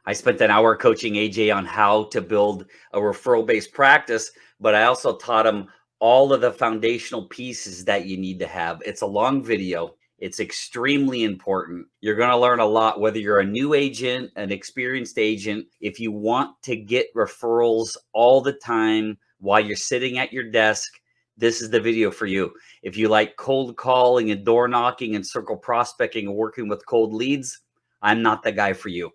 I spent an hour coaching AJ on how to build a referral-based practice, but I also taught him all of the foundational pieces that you need to have. It's a long video. It's extremely important. You're going to learn a lot, whether you're a new agent, an experienced agent. If you want to get referrals all the time while you're sitting at your desk, this is the video for you. If you like cold calling and door knocking and circle prospecting and working with cold leads, I'm not the guy for you.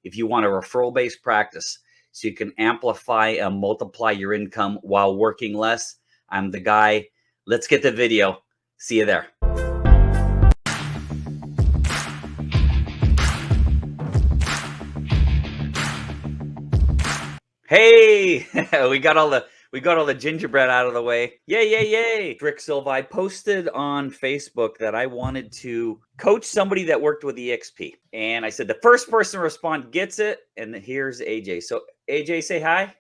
If you want a referral-based practice so you can amplify and multiply your income while working less, I'm the guy. Let's get the video. See you there. Hey, we got all the gingerbread out of the way. Yay. Rick Silva, I posted on Facebook that I wanted to coach somebody that worked with EXP. And I said, the first person to respond gets it. And here's AJ. So AJ, say hi.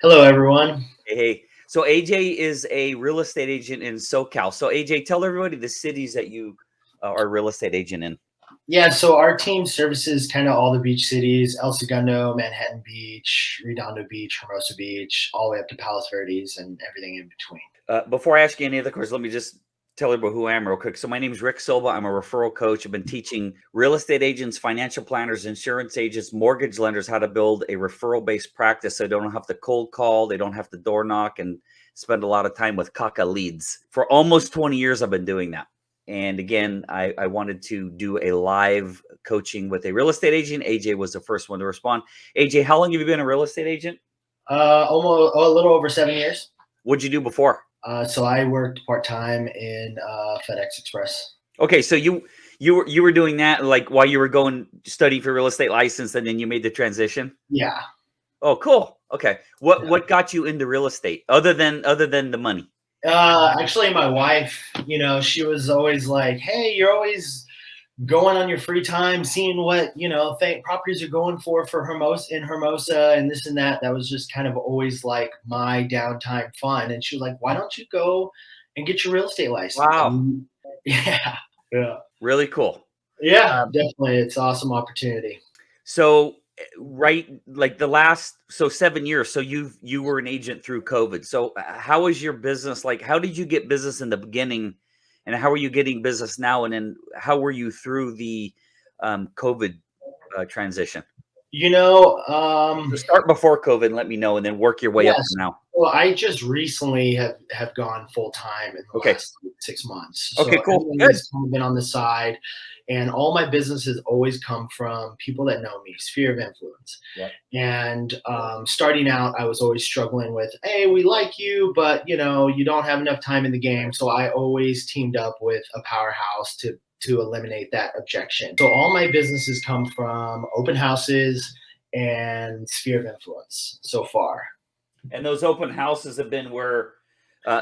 Hello, everyone. Hey. So AJ is a real estate agent in SoCal. So AJ, tell everybody the cities that you are a real estate agent in. Yeah, so our team services kind of all the beach cities: El Segundo, Manhattan Beach, Redondo Beach, Hermosa Beach, all the way up to Palos Verdes and everything in between. Before I ask you any other questions, let me just tell everybody who I am real quick. So my name is Rick Silva. I'm a referral coach. I've been teaching real estate agents, financial planners, insurance agents, mortgage lenders how to build a referral-based practice so they don't have to cold call, they don't have to door knock and spend a lot of time with caca leads. For almost 20 years, I've been doing that. And again, I wanted to do a live coaching with a real estate agent. AJ was the first one to respond. AJ, how long have you been a real estate agent? Almost a little over 7 years. What'd you do before? So I worked part-time in FedEx Express. Okay, so you were doing that like while you were going studying for real estate license, and then you made the transition? Yeah. Oh, cool. Okay. What got you into real estate other than the money? Actually, my wife, she was always like, "Hey, you're always going on your free time, seeing what properties are going for Hermosa and this and that." That was just kind of always like my downtime fun. And she was like, "Why don't you go and get your real estate license?" Wow. Yeah. Really cool. Yeah, definitely. It's an awesome opportunity. So like the last 7 years. So you were an agent through COVID. So how is your business? Like, how did you get business in the beginning, and how are you getting business now? And then how were you through the COVID transition? So start before COVID and let me know, and then work your way up to now. Well, I just recently have gone full time in the last 6 months. Okay, so cool. It's been on the side, and all my business has always come from people that know me, sphere of influence. Yeah. And starting out, I was always struggling with, "Hey, we like you, but you don't have enough time in the game." So I always teamed up with a powerhouse to eliminate that objection. So all my businesses come from open houses and sphere of influence so far. And those open houses have been where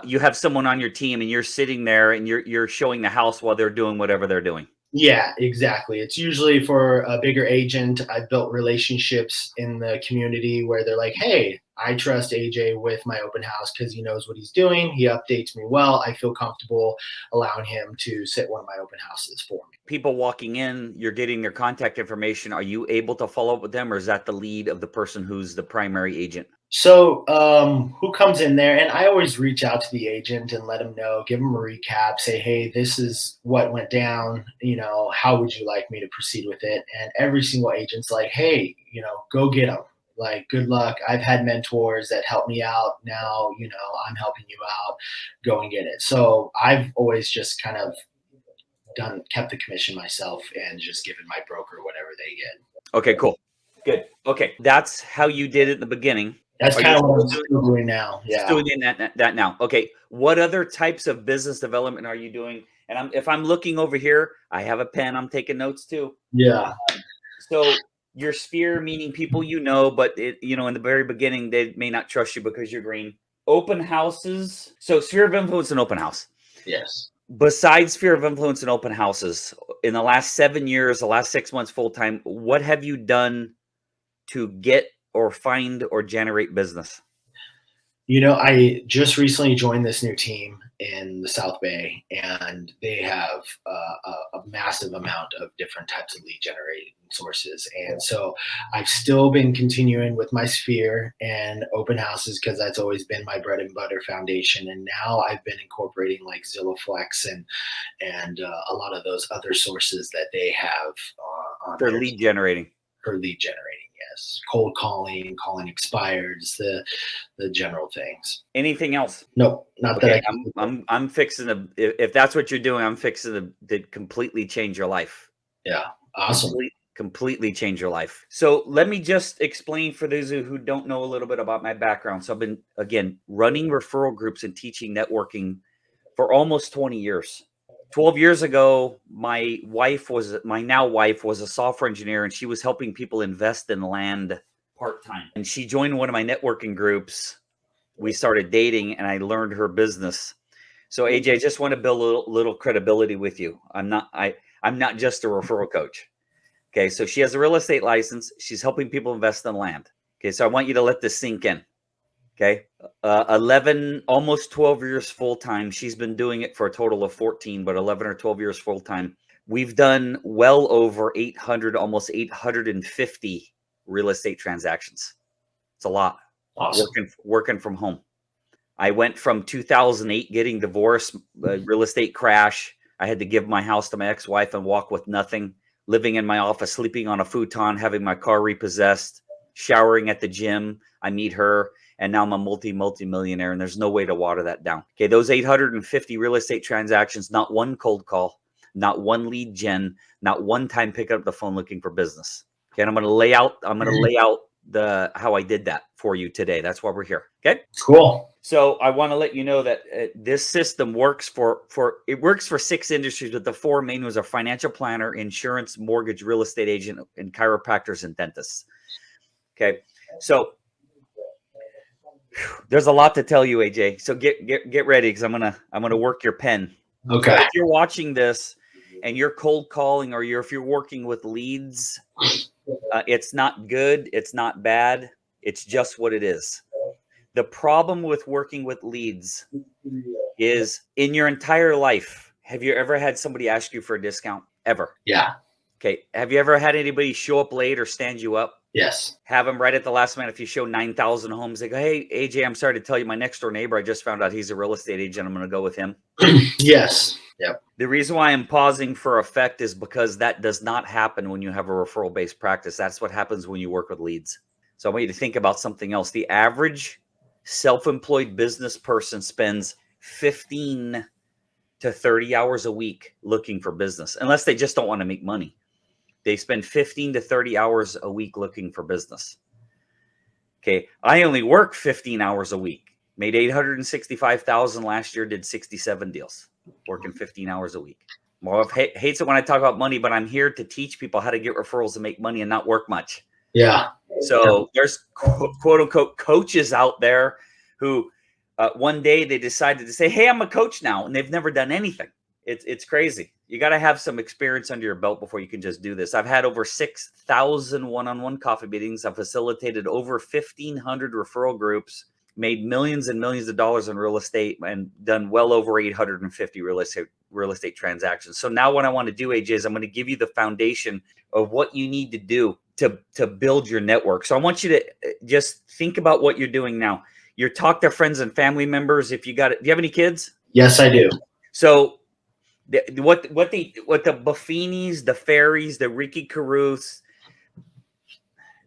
you have someone on your team and you're sitting there and you're showing the house while they're doing whatever they're doing. Yeah, exactly. It's usually for a bigger agent. I've built relationships in the community where they're like, "Hey, I trust AJ with my open house because he knows what he's doing. He updates me well. I feel comfortable allowing him to sit one of my open houses for me." People walking in, you're getting their contact information. Are you able to follow up with them, or is that the lead of the person who's the primary agent? So who comes in there, and I always reach out to the agent and let them know, give them a recap, say, "Hey, this is what went down. How would you like me to proceed with it?" And every single agent's like, "Hey, go get them. Like, good luck. I've had mentors that help me out. Now, I'm helping you out. Go and get it." So I've always just kind of kept the commission myself and just given my broker whatever they get. Okay, cool. Good. Okay. That's how you did it in the beginning. That's kind of what I'm still doing now. Yeah. Still doing that now. Okay. What other types of business development are you doing? And if I'm looking over here, I have a pen. I'm taking notes too. Yeah. So your sphere, meaning people but in the very beginning, they may not trust you because you're green. Open houses. So sphere of influence and open house. Yes. Besides sphere of influence and open houses, in the last 7 years, the last 6 months full time, what have you done to get or find or generate business? I just recently joined this new team in the South Bay, and they have a massive amount of different types of lead generating sources. And so I've still been continuing with my sphere and open houses because that's always been my bread and butter foundation. And now I've been incorporating like Zillow Flex and a lot of those other sources that they have on For their lead generating. for lead generating. Yes, cold calling, calling expireds, the general things. Anything else? No, not that Okay, I can. I'm fixing to, if that's what you're doing, I'm fixing to completely change your life. Yeah, awesome. Completely change your life. So let me just explain for those who don't know a little bit about my background. So I've been, again, running referral groups and teaching networking for almost 20 years. 12 years ago, my now wife was a software engineer, and she was helping people invest in land part-time. And she joined one of my networking groups. We started dating, and I learned her business. So AJ, I just want to build a little credibility with you. I'm not just a referral coach. Okay, so she has a real estate license. She's helping people invest in land. Okay, so I want you to let this sink in. Okay, 11, almost 12 years full time. She's been doing it for a total of 14, but 11 or 12 years full time. We've done well over 800, almost 850 real estate transactions. It's a lot. Awesome. Working from home. I went from 2008 getting divorced, real estate crash. I had to give my house to my ex-wife and walk with nothing. Living in my office, sleeping on a futon, having my car repossessed, showering at the gym. I meet her, and now I'm a multi-millionaire, and there's no way to water that down. Okay, those 850 real estate transactions, not one cold call, not one lead gen, not one time picking up the phone looking for business. Okay, and I'm going to lay out how I did that for you today. That's why we're here. Okay, cool. So I want to let you know that this system works for 6 industries, but the 4 main ones are financial planner, insurance, mortgage, real estate agent, and chiropractors and dentists. Okay, so there's a lot to tell you, AJ. So get ready, because I'm gonna work your pen. Okay. So if you're watching this and you're cold calling, or if you're working with leads, it's not good, it's not bad, it's just what it is. The problem with working with leads is, in your entire life, have you ever had somebody ask you for a discount? Ever? Yeah. Okay. Have you ever had anybody show up late or stand you up? Yes. Have them right at the last minute. If you show 9,000 homes, they go, "Hey, AJ, I'm sorry to tell you, my next door neighbor, I just found out he's a real estate agent. I'm going to go with him." Yes. Yep. The reason why I'm pausing for effect is because that does not happen when you have a referral-based practice. That's what happens when you work with leads. So I want you to think about something else. The average self-employed business person spends 15 to 30 hours a week looking for business, unless they just don't want to make money. They spend 15 to 30 hours a week looking for business. Okay, I only work 15 hours a week. Made 865,000 last year, did 67 deals, working 15 hours a week. Well, hates it when I talk about money, but I'm here to teach people how to get referrals and make money and not work much. Yeah. So there's quote unquote coaches out there who one day they decided to say, "Hey, I'm a coach now," and they've never done anything. It's crazy. You got to have some experience under your belt before you can just do this. I've had over 6,000 one-on-one coffee meetings. I've facilitated over 1,500 referral groups, made millions and millions of dollars in real estate, and done well over 850 real estate transactions. So now what I want to do, AJ, is I'm going to give you the foundation of what you need to do to build your network. So I want you to just think about what you're doing now. You talk to friends and family members. If you got it, do you have any kids? Yes, I do. So what the Buffinis, the Ferries, the Ricky Caruths,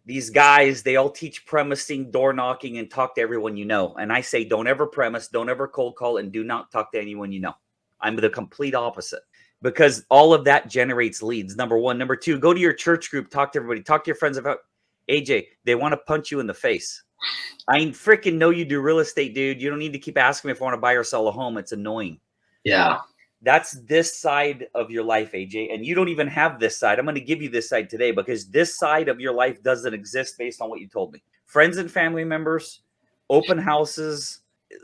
these guys, they all teach premising, door knocking, and talk to everyone you know. And I say, don't ever premise, don't ever cold call, and do not talk to anyone you know. I'm the complete opposite, because all of that generates leads. Number one. Number two, go to your church group, talk to everybody, talk to your friends about, AJ, they want to punch you in the face. I freaking know you do real estate, dude. You don't need to keep asking me if I want to buy or sell a home. It's annoying. Yeah. That's this side of your life, AJ. And you don't even have this side. I'm going to give you this side today, because this side of your life doesn't exist based on what you told me. Friends and family members, open houses,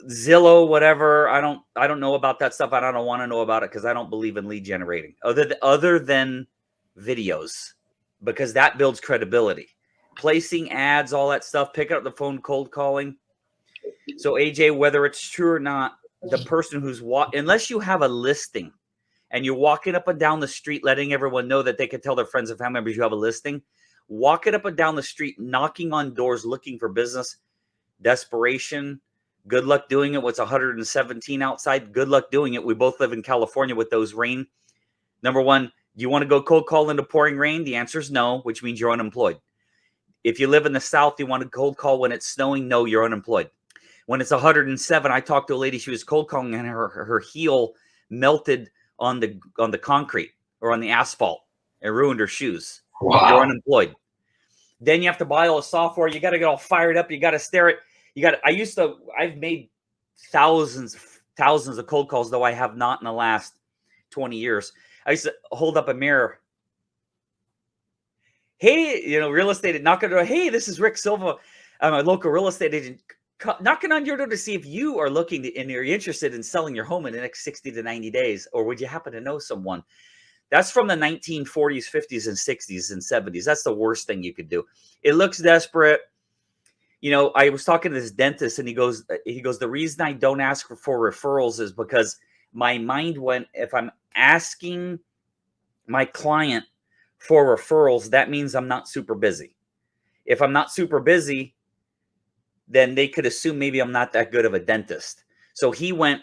Zillow, whatever. I don't know about that stuff. I don't want to know about it, because I don't believe in lead generating other than videos, because that builds credibility. Placing ads, all that stuff, picking up the phone, cold calling. So AJ, whether it's true or not, the person who's unless you have a listing and you're walking up and down the street, letting everyone know that they can tell their friends and family members you have a listing, walking up and down the street, knocking on doors, looking for business, desperation. Good luck doing it. What's 117 outside? Good luck doing it. We both live in California with those rain. Number one, do you want to go cold call into pouring rain? The answer is no, which means you're unemployed. If you live in the South, you want to cold call when it's snowing? No, you're unemployed. When it's 107, I talked to a lady, she was cold calling and her heel melted on the concrete or on the asphalt. It ruined her shoes. Wow. You're unemployed. Then you have to buy all the software. You got to get all fired up. You got to stare it. I've made thousands of cold calls, though I have not in the last 20 years. I used to hold up a mirror. Hey, real estate, knock on the door. Hey, this is Rick Silva. I'm a local real estate agent. Knocking on your door to see if you are looking and you're interested in selling your home in the next 60 to 90 days, or would you happen to know someone? That's from the 1940s, 50s, and 60s and 70s. That's the worst thing you could do. It looks desperate. I was talking to this dentist, and he goes, the reason I don't ask for referrals is because my mind went, if I'm asking my client for referrals, that means I'm not super busy. If I'm not super busy, then they could assume maybe I'm not that good of a dentist. So he went,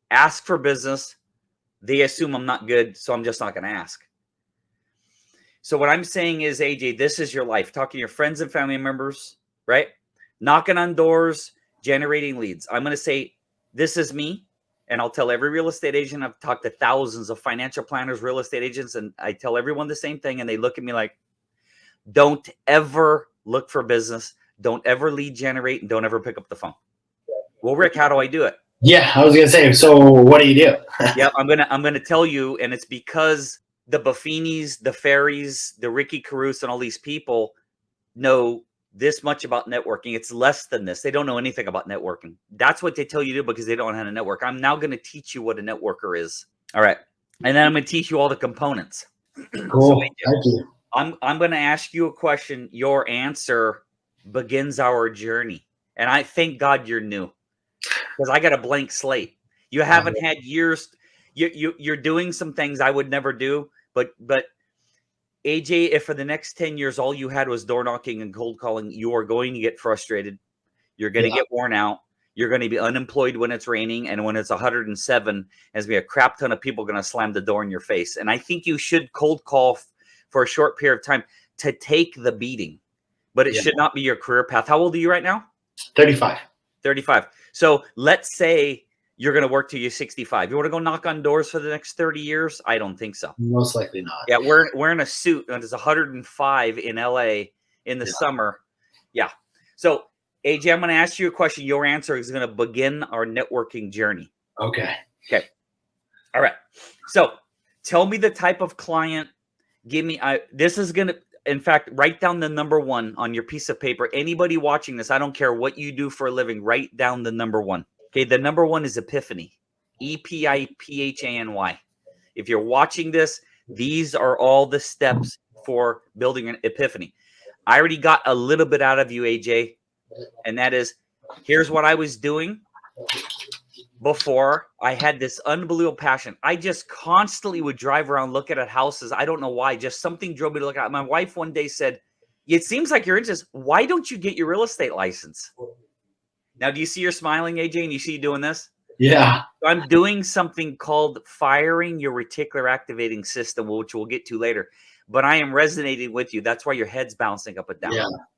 ask for business. They assume I'm not good, so I'm just not going to ask. So what I'm saying is, AJ, this is your life. Talking to your friends and family members, right? Knocking on doors, generating leads. I'm going to say, this is me. And I'll tell every real estate agent. I've talked to thousands of financial planners, real estate agents, and I tell everyone the same thing. And they look at me like, don't ever look for business. Don't ever lead generate, and don't ever pick up the phone. Well, Rick, how do I do it? Yeah, I was going to say, so what do you do? Yeah, I'm gonna tell you, and it's because the Buffini's, the Ferries, the Ricky Caruso, and all these people know this much about networking. It's less than this. They don't know anything about networking. That's what they tell you to do because they don't know how to network. I'm now going to teach you what a networker is. All right. And then I'm going to teach you all the components. Cool. Thank you. I'm going to ask you a question. Your answer begins our journey. And I thank God you're new because I got a blank slate. You haven't had years. You're doing some things I would never do, but AJ, if for the next 10 years, all you had was door knocking and cold calling, you are going to get frustrated. You're going to get worn out. You're going to be unemployed when it's raining. And when it's 107, there's going to be a crap ton of people going to slam the door in your face. And I think you should cold call for a short period of time to take the beating, but it should not be your career path. How old are you right now? 35. 35. So let's say you're going to work till you're 65. You want to go knock on doors for the next 30 years? I don't think so. Most likely not. Yeah, wearing a suit and it's 105 in LA in the summer. Yeah. So AJ, I'm going to ask you a question. Your answer is going to begin our networking journey. Okay. All right. So tell me the type of client. Give me, this is going to, in fact, write down the number one on your piece of paper. Anybody watching this, I don't care what you do for a living, write down the number one. Okay, the number one is Epiphany, Epiphany. If you're watching this, these are all the steps for building an epiphany. I already got a little bit out of you, AJ, and that is, here's what I was doing before. I had this unbelievable passion. I just constantly would drive around looking at houses. I don't know why. Just something drove me to look at. My wife one day said, it seems like you're interested. Why don't you get your real estate license? Now, do you see you're smiling, AJ, and you see you doing this? Yeah. I'm doing something called firing your reticular activating system, which we'll get to later. But I am resonating with you. That's why your head's bouncing up and down.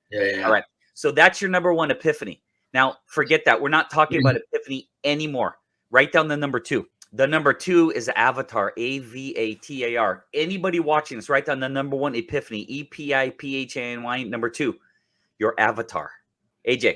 Yeah. All right. So that's your number one epiphany. Now, forget that. We're not talking about epiphany anymore. Write down the number two. The number two is avatar, AVATAR. Anybody watching this, write down the number one epiphany, EPIPHANY. Number two, your avatar. AJ.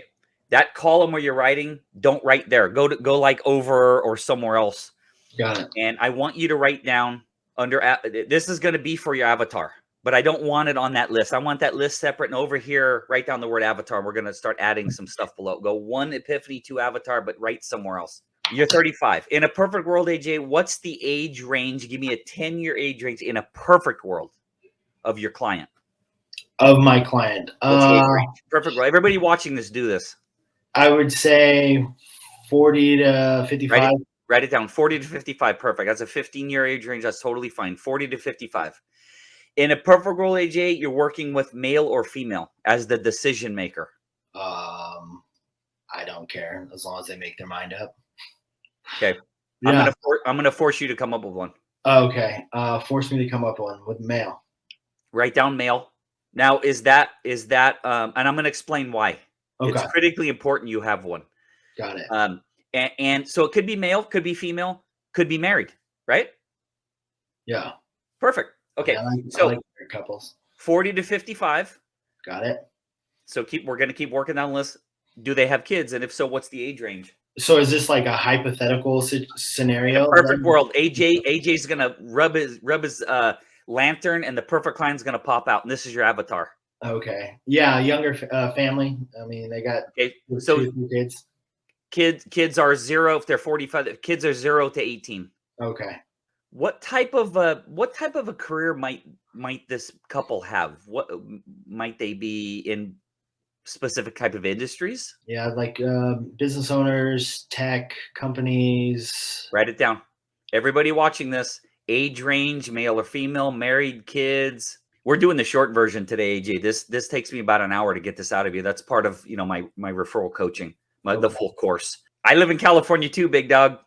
That column where you're writing, don't write there. Go like over or somewhere else. Got it. And I want you to write down under, this is going to be for your avatar, but I don't want it on that list. I want that list separate. And over here, write down the word avatar. We're going to start adding some stuff below. Go one epiphany, two avatar, but write somewhere else. You're 35. In a perfect world, AJ, what's the age range? Give me a 10-year age range in a perfect world of your client. Of my client. Perfect world. Everybody watching this, do this. I would say 40 to 55. Write it down. 40 to 55. Perfect. That's a 15-year age range. That's totally fine. 40 to 55. In a perfect world, AJ, you're working with male or female as the decision maker. I don't care as long as they make their mind up. Okay. Yeah. I'm gonna force you to come up with one. Okay. Force me to come up with male. Write down male. Now, is that and I'm gonna explain why. Okay. It's critically important you have one. Got it. And so it could be male, could be female, could be married, right? Yeah. Perfect. Okay. I So like couples. 40 to 55. Got it. So we're gonna keep working down the list. Do they have kids? And if so, what's the age range? So is this like a hypothetical scenario? In a perfect world, AJ's gonna rub his lantern, and the perfect client's gonna pop out, and this is your avatar. Okay. Yeah, younger family. I mean, they got so 2 kids. Kids are 0 if they're 45. Kids are 0 to 18. Okay. What type of a career might this couple have? What might they be in? Specific type of industries? Yeah, like business owners, tech companies. Write it down. Everybody watching this, age range, male or female, married, kids. We're doing the short version today, AJ. This takes me about an hour to get this out of you. That's part of my referral coaching, the full course. I live in California too, big dog,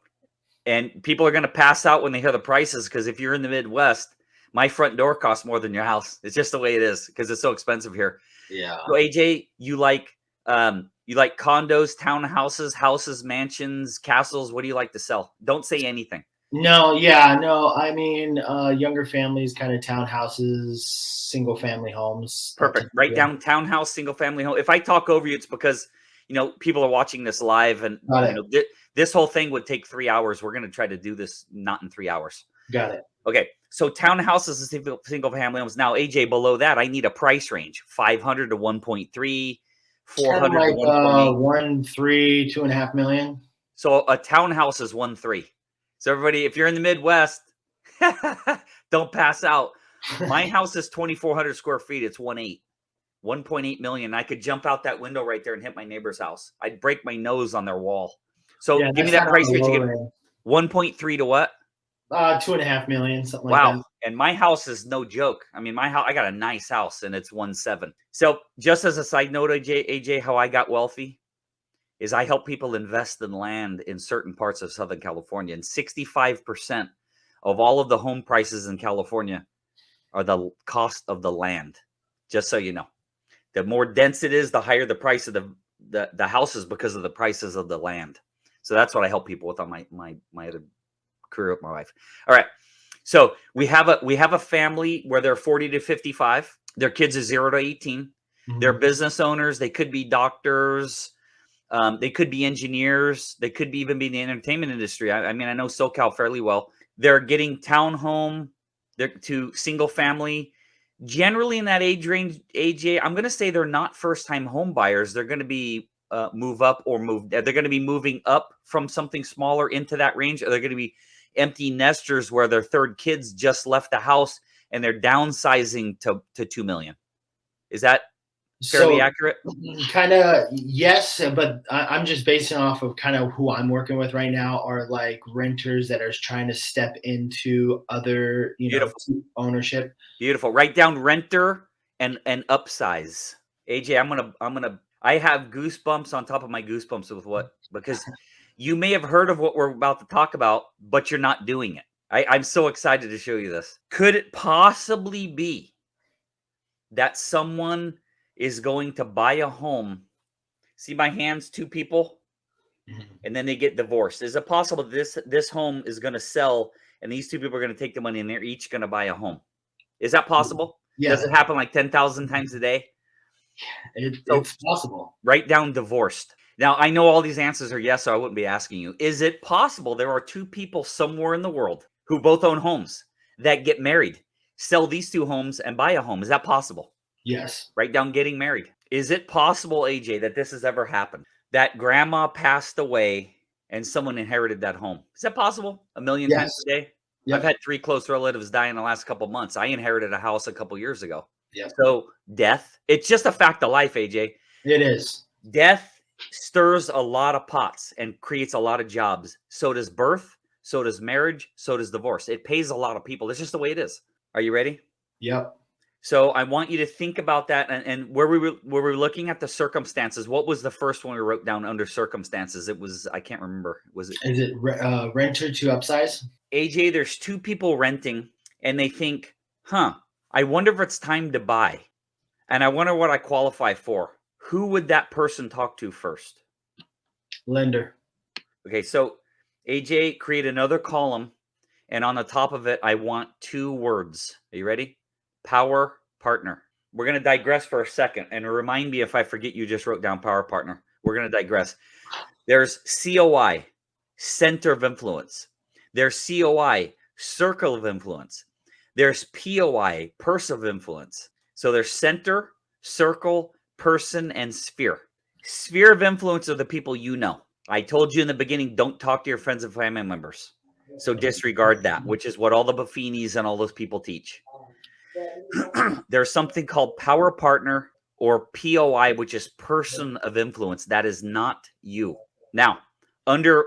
and people are going to pass out when they hear the prices because if you're in the Midwest, my front door costs more than your house. It's just the way it is because it's so expensive here. Yeah. So AJ, you like condos, townhouses, houses, mansions, castles. What do you like to sell? Don't say anything. No, yeah, no. I mean, younger families, kind of townhouses, single family homes. Perfect. Write down townhouse, single family home. If I talk over you, it's because people are watching this live, and this whole thing would take 3 hours. We're going to try to do this not in 3 hours. Got it. Okay, so townhouses and single family homes. Now, AJ, below that, I need a price range: 500 to 1.3, 400 to 1.8. 1.3, 2.5 million. So a townhouse is 1.3. So everybody, if you're in the Midwest, don't pass out. My house is 2,400 square feet. It's 1.8 million. I could jump out that window right there and hit my neighbor's house. I'd break my nose on their wall. So give me that price range again. 1.3 to what? 2.5 million, something like that. Wow. And my house is no joke. I mean, I got a nice house and it's 1.7. So just as a side note, AJ, how I got wealthy is I help people invest in land in certain parts of Southern California. And 65% of all of the home prices in California are the cost of the land. Just so you know, the more dense it is, the higher the price of the houses because of the prices of the land. So that's what I help people with on my other career with my wife. All right. So we have a family where they're 40 to 55. Their kids are 0 to 18. Mm-hmm. They're business owners. They could be doctors. They could be engineers. They could even be in the entertainment industry. I mean, I know SoCal fairly well. They're getting townhome. They're to single family. Generally in that age range, AJ, I'm going to say they're not first-time home buyers. They're going to be move up or move. They're going to be moving up from something smaller into that range. Or they're going to be empty nesters where their third kids just left the house and they're downsizing to 2 million. Is that fairly accurate? Kind of, yes, but I'm just basing off of kind of who I'm working with right now are like renters that are trying to step into other, ownership. Beautiful. Write down renter and upsize. AJ, I have goosebumps on top of my goosebumps with because you may have heard of what we're about to talk about, but you're not doing it. I'm so excited to show you this. Could it possibly be that someone is going to buy a home? See my hands, 2 people, and then they get divorced. Is it possible this home is going to sell and these 2 people are going to take the money and they're each going to buy a home? Is that possible? Yeah. Does it happen like 10,000 times a day? It's possible. Write down divorced. Now, I know all these answers are yes, so I wouldn't be asking you. Is it possible there are 2 people somewhere in the world who both own homes that get married, sell these 2 homes, and buy a home? Is that possible? Yes. Write down getting married. Is it possible, AJ, that this has ever happened? That grandma passed away and someone inherited that home? Is that possible? 1 million times a day? Yep. I've had 3 close relatives die in the last couple of months. I inherited a house a couple years ago. Yep. So death, it's just a fact of life, AJ. It is. Death stirs a lot of pots and creates a lot of jobs. So does birth, so does marriage, so does divorce. It pays a lot of people. It's just the way it is. Are you ready? Yep. So I want you to think about that, and where we were looking at the circumstances. What was the first one we wrote down under circumstances? It was, I can't remember. Was it? Is it renter to upsize? AJ, there's two people renting and they think, I wonder if it's time to buy. And I wonder what I qualify for. Who would that person talk to first? Lender. Okay, so AJ, create another column. And on the top of it, I want 2 words. Are you ready? Power partner. We're going to digress for a second. And remind me if I forget you just wrote down power partner. We're going to digress. There's COI, center of influence. There's COI, circle of influence. There's POI, purse of influence. So there's center, circle, person, and sphere. Sphere of influence are the people you know. I told you in the beginning, don't talk to your friends and family members. So disregard that, which is what all the Epiphanys and all those people teach. There's something called power partner or POI, which is person of influence. That is not you. Now, under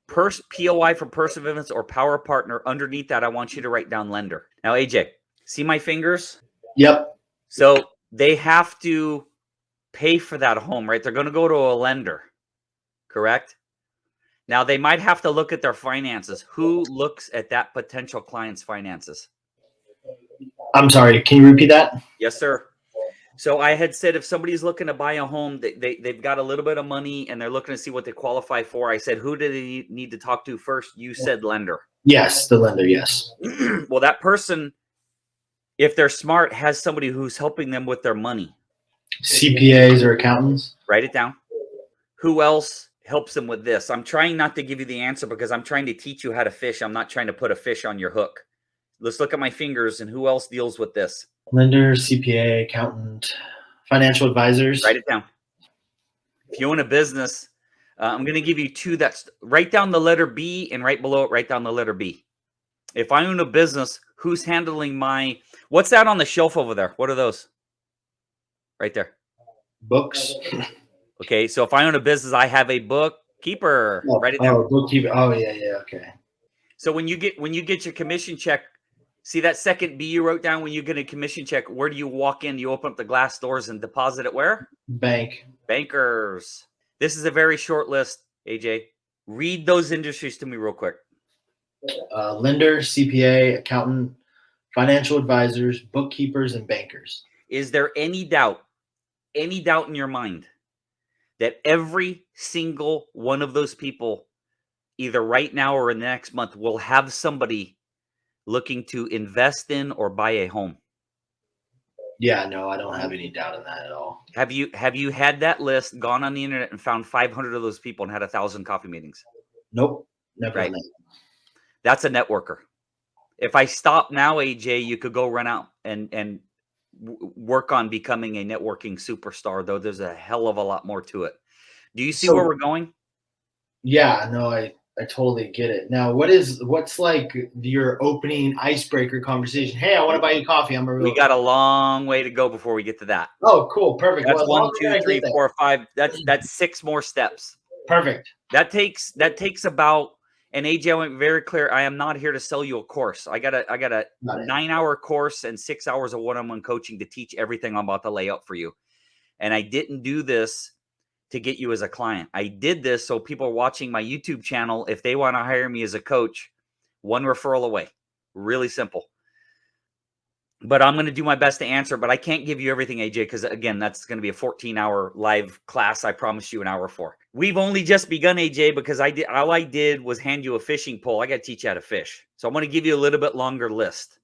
POI for person of influence or power partner, underneath that, I want you to write down lender. Now, AJ, see my fingers? Yep. So they have to pay for that home, right? They're going to go to a lender, correct? Now, they might have to look at their finances. Who looks at that potential client's finances? I'm sorry. Can you repeat that? Yes, sir. So I had said if somebody's looking to buy a home, they've got a little bit of money and they're looking to see what they qualify for. I said, who do they need to talk to first? You said lender. Yes, the lender, yes. Well, that person, if they're smart, has somebody who's helping them with their money. CPAs or accountants? Write it down. Who else helps them with this? I'm trying not to give you the answer because I'm trying to teach you how to fish. I'm not trying to put a fish on your hook. Let's look at my fingers and who else deals with this? Lender, CPA, accountant, financial advisors. Write it down. If you own a business, I'm going to give you 2 that's write down the letter B and right below it, write down the letter B. If I own a business, who's handling what's that on the shelf over there? What are those? Right there. Books. Okay, so if I own a business, I have a bookkeeper. Write it down. Oh, bookkeeper. Oh, yeah, okay. So when you get your commission check, see that second B you wrote down when you get a commission check, where do you walk in? You open up the glass doors and deposit it where? Bank. Bankers. This is a very short list, AJ. Read those industries to me real quick. Lender, CPA, accountant, financial advisors, bookkeepers, and bankers. Is there any doubt in your mind that every single one of those people, either right now or in the next month, will have somebody looking to invest in or buy a home? Yeah, no, I don't have any doubt in that at all. Have you had that list, gone on the internet and found 500 of those people and had 1,000 coffee meetings? Nope, never Right. done that. That's a networker. If I stop now, AJ, you could go run out and work on becoming a networking superstar, though there's a hell of a lot more to it. Do you see where we're going? Yeah, no, I totally get it. Now, what's like your opening icebreaker conversation? Hey, I want to buy you coffee. I'm a real. We got a long way to go before we get to that. Oh, cool, perfect. That's well, 1, 2, 3, 4, 5. That's 6 more steps. Perfect. That takes about. And AJ, I went very clear. I am not here to sell you a course. I got a 9-hour course and 6 hours of one-on-one coaching to teach everything I'm about to lay out for you. And I didn't do this to get you as a client. I did this so people watching my YouTube channel, if they want to hire me as a coach, 1 referral away. Really simple. But I'm going to do my best to answer, but I can't give you everything, AJ, because again, that's going to be a 14-hour live class. I promised you an hour for. We've only just begun, AJ, because all I did was hand you a fishing pole. I got to teach you how to fish. So I'm going to give you a little bit longer list.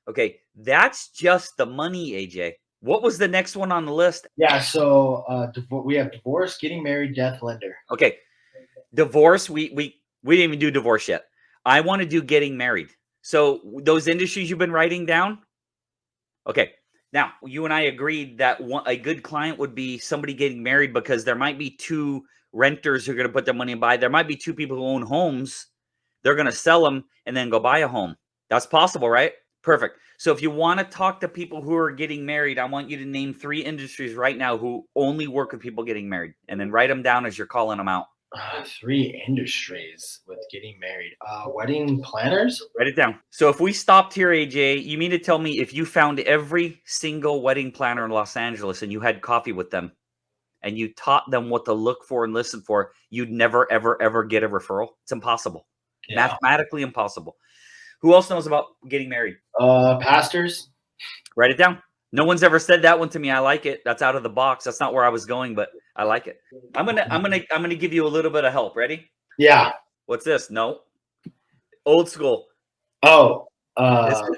Okay, that's just the money, AJ. What was the next one on the list? Yeah, so we have divorce, getting married, death, lender. Okay, divorce. We didn't even do divorce yet. I want to do getting married. So those industries you've been writing down. Okay, now you and I agreed that a good client would be somebody getting married because there might be 2 renters who are going to put their money and buy. There might be 2 people who own homes. They're going to sell them and then go buy a home. That's possible, right? Perfect. So if you want to talk to people who are getting married, I want you to name 3 industries right now who only work with people getting married, and then write them down as you're calling them out. 3 industries with getting married. Wedding planners? Write it down. So if we stopped here, AJ, you mean to tell me if you found every single wedding planner in Los Angeles and you had coffee with them and you taught them what to look for and listen for, you'd never, ever, ever get a referral? It's impossible. Yeah. Mathematically impossible. Who else knows about getting married? Pastors? Write it down. No one's ever said that one to me. I like it. That's out of the box. That's not where I was going, but I like it. I'm gonna give you a little bit of help. Ready? Yeah. What's this? No. Old school. Oh.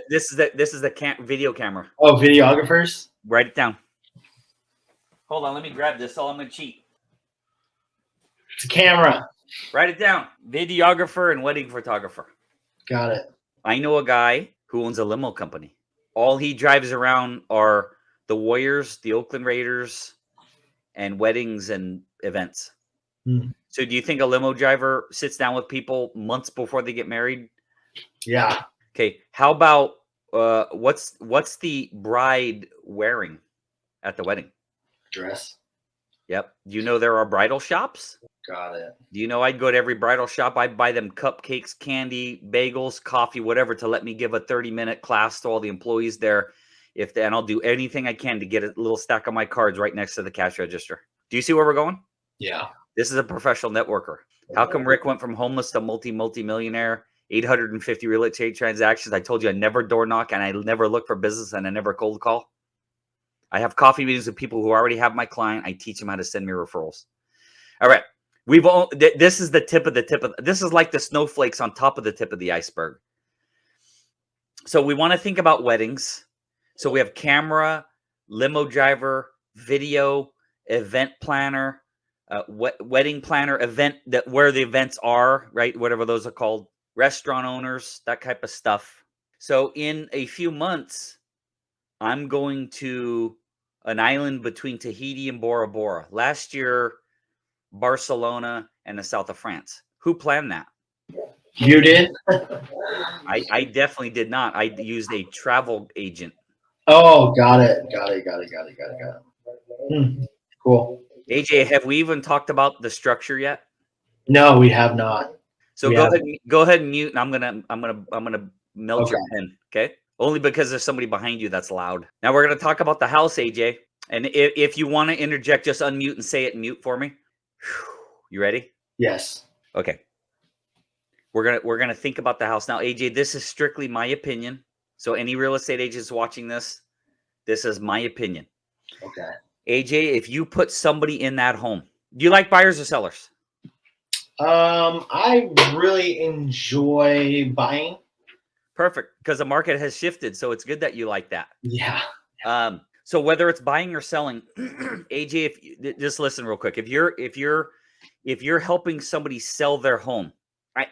This is the video camera. Oh, videographers? Write it down. Hold on, let me grab this. I'm gonna cheat. It's a camera. Write it down. Videographer and wedding photographer. Got it. I know a guy who owns a limo company. All he drives around are the Warriors, the Oakland Raiders, and weddings and events. So do you think a limo driver sits down with people months before they get married? Yeah. Okay. How about what's the bride wearing at the wedding? Dress. Yep. Do you know there are bridal shops? Got it. Do you know I'd go to every bridal shop? I'd buy them cupcakes, candy, bagels, coffee, whatever, to let me give a 30-minute class to all the employees there. And I'll do anything I can to get a little stack of my cards right next to the cash register. Do you see where we're going? Yeah. This is a professional networker. How come Rick went from homeless to multi-millionaire? 850 real estate transactions. I told you I never door knock and I never look for business and I never cold call. I have coffee meetings with people who already have my client. I teach them how to send me referrals. All right. This is the tip of the tip of this is like the snowflakes on top of the tip of the iceberg. So we want to think about weddings. So we have camera, limo driver, video, event planner, wedding planner, event where the events are, right? Whatever those are called, restaurant owners, that type of stuff. So in a few months, I'm going to an island between Tahiti and Bora Bora. Last year, Barcelona and the south of France. Who planned that? You did? I definitely did not. I used a travel agent. Oh, got it. Cool. AJ, have we even talked about the structure yet? No, we have not. So go ahead and mute, and I'm gonna melt your pen, okay? Only because there's somebody behind you that's loud. Now we're gonna talk about the house, AJ. And if you want to interject, just unmute and say it in mute for me. You ready? Yes. Okay. We're gonna think about the house now, AJ. This is strictly my opinion. So any real estate agents watching this is my opinion. Okay. AJ, if you put somebody in that home, do you like buyers or sellers? I really enjoy buying. Perfect, because the market has shifted, so it's good that you like that. Yeah. So whether it's buying or selling, AJ, just listen real quick. If you're helping somebody sell their home,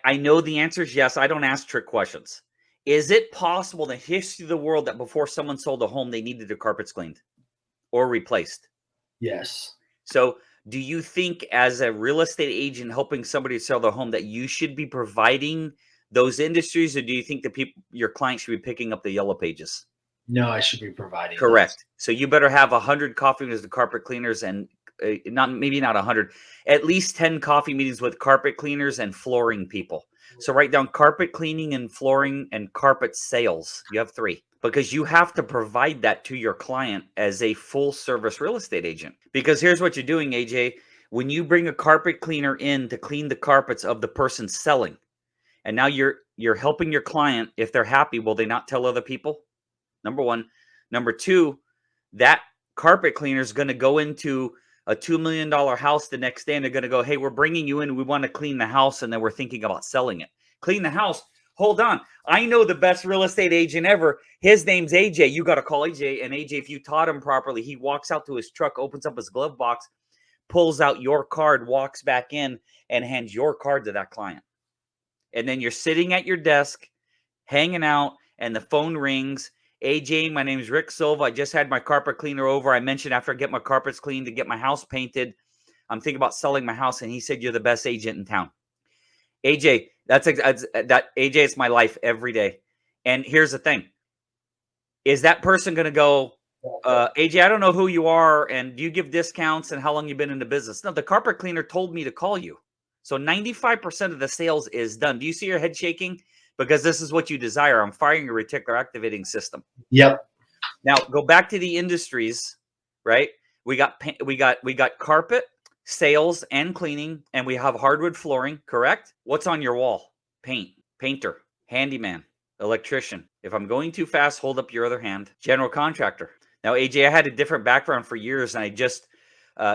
I know the answer is yes. I don't ask trick questions. Is it possible in the history of the world that before someone sold a home, they needed their carpets cleaned or replaced? Yes. So do you think as a real estate agent helping somebody sell their home that you should be providing those industries, or do you think your clients should be picking up the yellow pages? No, I should be providing. Correct. Those. So you better have 100 coffee meetings with carpet cleaners and maybe not 100, at least 10 coffee meetings with carpet cleaners and flooring people. So write down carpet cleaning and flooring and carpet sales. You have 3 because you have to provide that to your client as a full service real estate agent. Because here's what you're doing, AJ. When you bring a carpet cleaner in to clean the carpets of the person selling, and now you're helping your client, if they're happy, will they not tell other people? Number 1. Number 2, that carpet cleaner is going to go into a $2 million house the next day, and they're going to go, hey, we're bringing you in. We want to clean the house, and then we're thinking about selling it. Clean the house. Hold on. I know the best real estate agent ever. His name's AJ. You got to call AJ, and AJ, if you taught him properly, he walks out to his truck, opens up his glove box, pulls out your card, walks back in, and hands your card to that client. And then you're sitting at your desk, hanging out, and the phone rings. AJ, my name is Rick Silva. I just had my carpet cleaner over. I mentioned after I get my carpets cleaned to get my house painted, I'm thinking about selling my house. And he said, you're the best agent in town. AJ, AJ is my life every day. And here's the thing. is that person going to go, AJ, I don't know who you are, and do you give discounts, and how long you've been in the business? No, the carpet cleaner told me to call you. So 95% of the sales is done. Do you see your head shaking? Because this is what you desire. I'm firing your reticular activating system. Yep. Now go back to the industries, right? We got carpet, sales, and cleaning, and we have hardwood flooring, correct? What's on your wall? Paint, painter, handyman, electrician. If I'm going too fast, hold up your other hand. General contractor. Now, AJ, I had a different background for years, and I just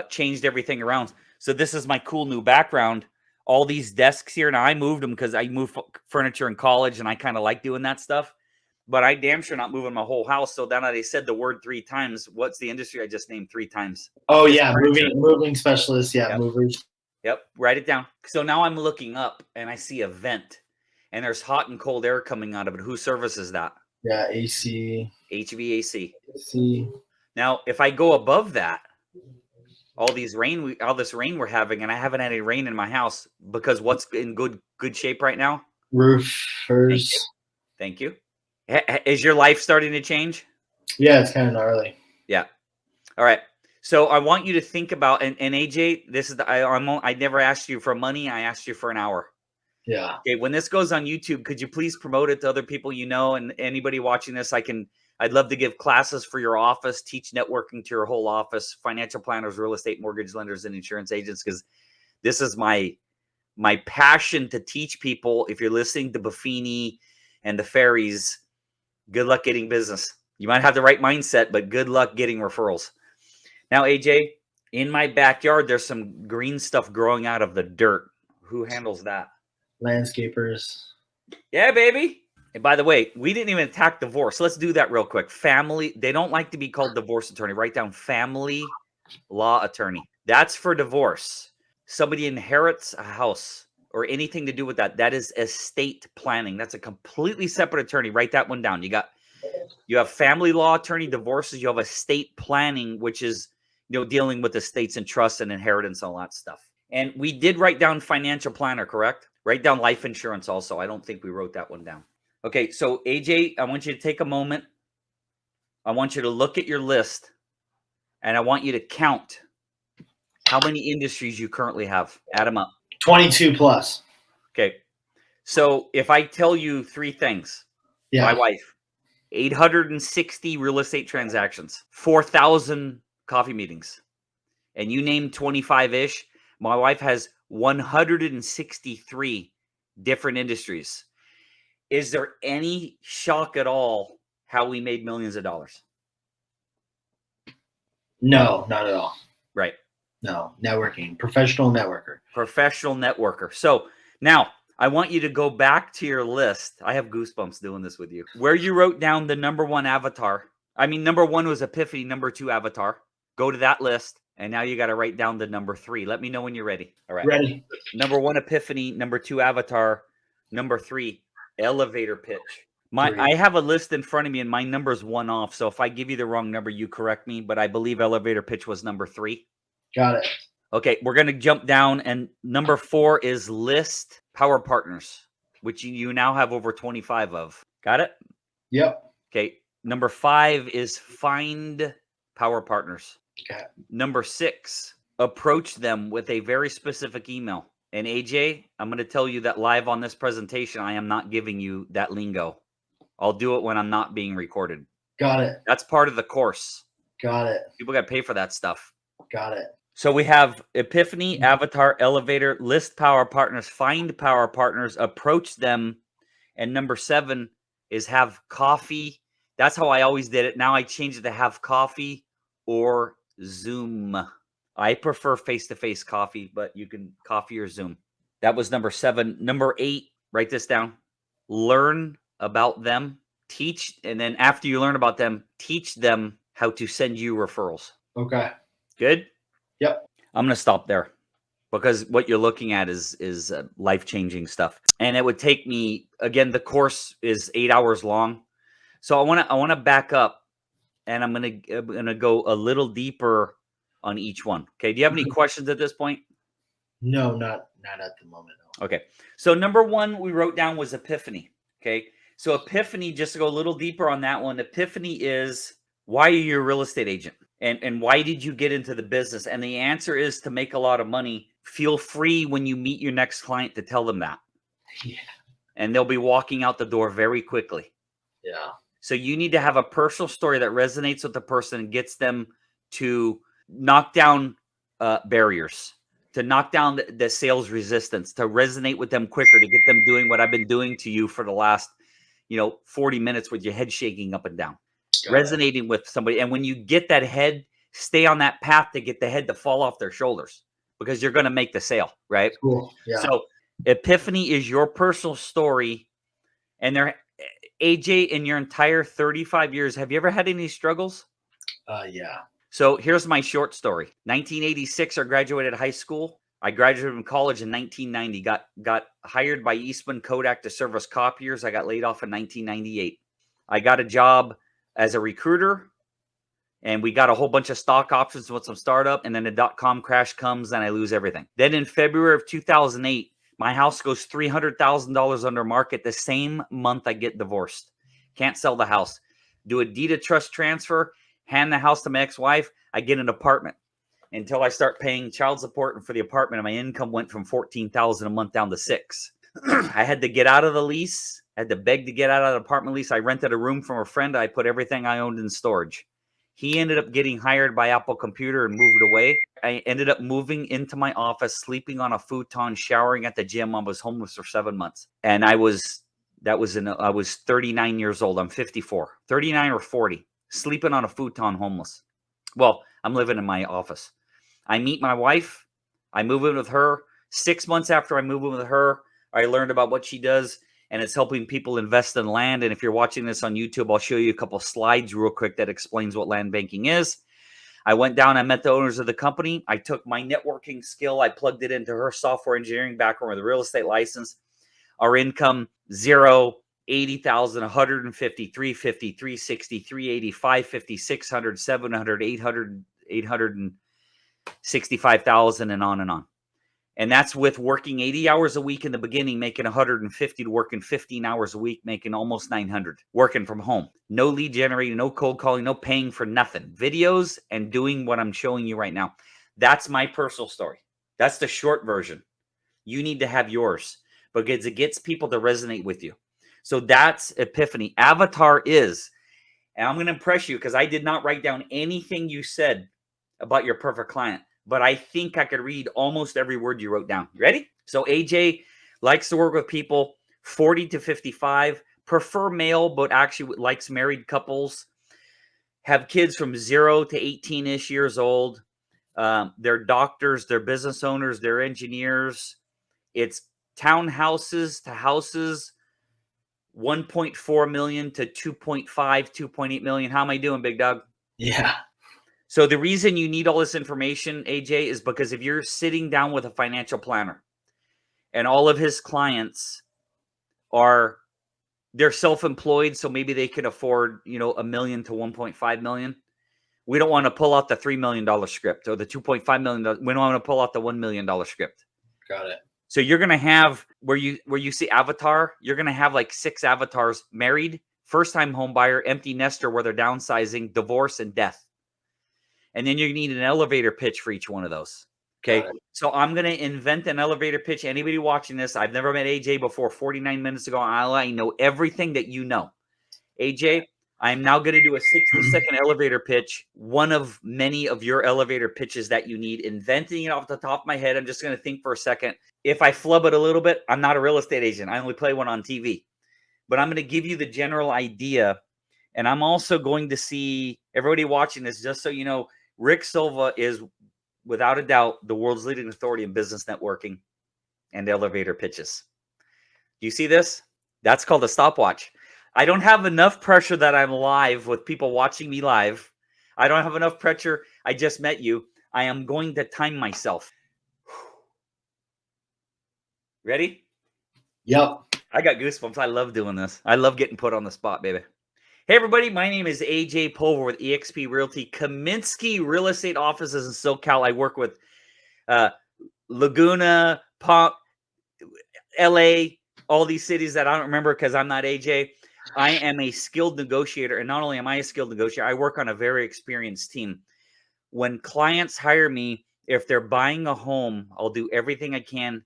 changed everything around. So this is my cool new background. All these desks here. Now, I moved them because I moved furniture in college, and I kind of like doing that stuff. But I damn sure not moving my whole house. So then they said the word 3 times. What's the industry I just named 3 times? Oh, yeah, moving specialist. Yeah, yep. movers. Yep, write it down. So now I'm looking up, and I see a vent, and there's hot and cold air coming out of it. Who services that? Yeah, AC. HVAC. AC. Now, if I go above that, all this rain we're having, and I haven't had any rain in my house because what's in good shape right now? Roofers. Thank you. Is your life starting to change? Yeah, it's kind of gnarly. Yeah. All right. So I want you to think about, and AJ, this is I never asked you for money. I asked you for an hour. Yeah. Okay. When this goes on YouTube, could you please promote it to other people you know, and anybody watching this? I'd love to give classes for your office, teach networking to your whole office, financial planners, real estate mortgage lenders, and insurance agents, because this is my passion to teach people. If you're listening to Epiphany and the fairies, good luck getting business. You might have the right mindset, but good luck getting referrals. Now, AJ, in my backyard, there's some green stuff growing out of the dirt. Who handles that? Landscapers. Yeah, baby. And by the way, we didn't even attack divorce. Let's do that real quick. Family, they don't like to be called divorce attorney. Write down family law attorney. That's for divorce. Somebody inherits a house or anything to do with that. That is estate planning. That's a completely separate attorney. Write that one down. You have family law attorney, divorces. You have estate planning, which is dealing with estates and trusts and inheritance and all that stuff. And we did write down financial planner, correct? Write down life insurance also. I don't think we wrote that one down. Okay, so AJ, I want you to take a moment. I want you to look at your list, and I want you to count how many industries you currently have. Add them up. 22 plus. Okay, so if I tell you 3 things, my wife, 860 real estate transactions, 4,000 coffee meetings, and you name 25-ish, my wife has 163 different industries. Is there any shock at all how we made millions of dollars? No, not at all. Right. No, networking, professional networker. Professional networker. So now I want you to go back to your list. I have goosebumps doing this with you. Where you wrote down the number 1 avatar. I mean, number 1 was Epiphany, number 2 avatar. Go to that list. And now you got to write down the number 3. Let me know when you're ready. All right. Ready. Number 1, Epiphany. Number 2, avatar. Number 3, elevator pitch. I have a list in front of me, and my number's 1 off. So if I give you the wrong number, you correct me. But I believe elevator pitch was number 3. Got it. Okay, we're going to jump down, and number 4 is list power partners, which you now have over 25 of. Got it? Yep. Okay, number 5 is find power partners. Okay. Number 6, approach them with a very specific email. And AJ, I'm going to tell you that live on this presentation, I am not giving you that lingo. I'll do it when I'm not being recorded. Got it. That's part of the course. Got it. People got to pay for that stuff. Got it. So we have Epiphany, avatar, elevator, list power partners, find power partners, approach them. And number 7 is have coffee. That's how I always did it. Now I changed it to have coffee or Zoom. I prefer face-to-face coffee, but you can coffee or Zoom. That was number 7. Number 8, write this down. Learn about them, teach, and then after you learn about them, teach them how to send you referrals. Okay. Good? Yep. I'm going to stop there because what you're looking at is life-changing stuff. And it would take me, again, the course is 8 hours long. So I want to back up, and I'm going to go a little deeper on each one. Okay. Do you have any questions at this point? No, not at the moment. No. Okay. So number 1 we wrote down was Epiphany. Okay. So Epiphany, just to go a little deeper on that one, Epiphany is, why are you a real estate agent? And why did you get into the business? And the answer is to make a lot of money. Feel free when you meet your next client to tell them that. Yeah. And they'll be walking out the door very quickly. Yeah. So you need to have a personal story that resonates with the person and gets them to knock down barriers, to knock down the sales resistance, to resonate with them quicker, to get them doing what I've been doing to you for the last 40 minutes with your head shaking up and down, resonating with somebody. And when you get that head, stay on that path to get the head to fall off their shoulders, because you're going to make the sale, right? Cool. Yeah. So Epiphany is your personal story. And AJ, in your entire 35 years, have you ever had any struggles? Yeah. So here's my short story. 1986, I graduated high school. I graduated from college in 1990. Got hired by Eastman Kodak to service copiers. I got laid off in 1998. I got a job as a recruiter, and we got a whole bunch of stock options with some startup, and then the dot-com crash comes, and I lose everything. Then in February of 2008, my house goes $300,000 under market. The same month I get divorced. Can't sell the house. Do a deed of trust transfer, hand the house to my ex-wife. I get an apartment until I start paying child support for the apartment, and my income went from $14,000 a month down to $6,000. I had to get out of the lease. I had to beg to get out of the apartment lease. I rented a room from a friend. I put everything I owned in storage. He ended up getting hired by Apple Computer and moved away. I ended up moving into my office, sleeping on a futon, showering at the gym. I was homeless for 7 months. And I was 39 years old. I'm 54, 39 or 40, sleeping on a futon, homeless. Well, I'm living in my office. I meet my wife. I move in with her. 6 months after I move in with her, I learned about what she does. And it's helping people invest in land. And if you're watching this on YouTube, I'll show you a couple slides real quick that explains what land banking is. I went down, I met the owners of the company. I took my networking skill, I plugged it into her software engineering background with a real estate license. Our income, 0, 80,000, 150, 350, 360, 380, 550, 600, 700, 800, 865,000, and on and on. And that's with working 80 hours a week in the beginning, making 150, to working 15 hours a week, making almost 900, working from home. No lead generating, no cold calling, no paying for nothing. Videos and doing what I'm showing you right now. That's my personal story. That's the short version. You need to have yours because it gets people to resonate with you. So that's Epiphany. Avatar is, and I'm going to impress you because I did not write down anything you said about your perfect client, but I think I could read almost every word you wrote down. You ready? So AJ likes to work with people 40 to 55, prefer male, but actually likes married couples, have kids from 0 to 18-ish years old. They're doctors, they're business owners, they're engineers. It's townhouses to houses, 1.4 million to 2.5, 2.8 million. How am I doing, big dog? Yeah. So the reason you need all this information, AJ, is because if you're sitting down with a financial planner and all of his clients they're self-employed, so maybe they can afford, $1 million to 1.5 million. We don't want to pull out the $3 million script or the $2.5 million. We don't want to pull out the $1 million script. Got it. So you're going to have where you see avatar, you're going to have like 6 avatars: married, first-time home buyer, empty nester where they're downsizing, divorce, and death. And then you need an elevator pitch for each one of those. Okay. So I'm going to invent an elevator pitch. Anybody watching this, I've never met AJ before. 49 minutes ago, I know everything that you know. AJ, I'm now going to do a 60-second elevator pitch, one of many of your elevator pitches that you need. Inventing it off the top of my head. I'm just going to think for a second. If I flub it a little bit, I'm not a real estate agent. I only play one on TV. But I'm going to give you the general idea. And I'm also going to see everybody watching this, just so you know, Rick Silva is, without a doubt, the world's leading authority in business networking and elevator pitches. Do you see this? That's called a stopwatch. I don't have enough pressure that I'm live with people watching me live. I don't have enough pressure. I just met you. I am going to time myself. Ready? Yep. I got goosebumps. I love doing this. I love getting put on the spot, baby. Hey, everybody. My name is AJ Pulver with EXP Realty, Kaminsky Real Estate Offices in SoCal. I work with Laguna, LA, all these cities that I don't remember because I'm not AJ. I am a skilled negotiator. And not only am I a skilled negotiator, I work on a very experienced team. When clients hire me, if they're buying a home, I'll do everything I can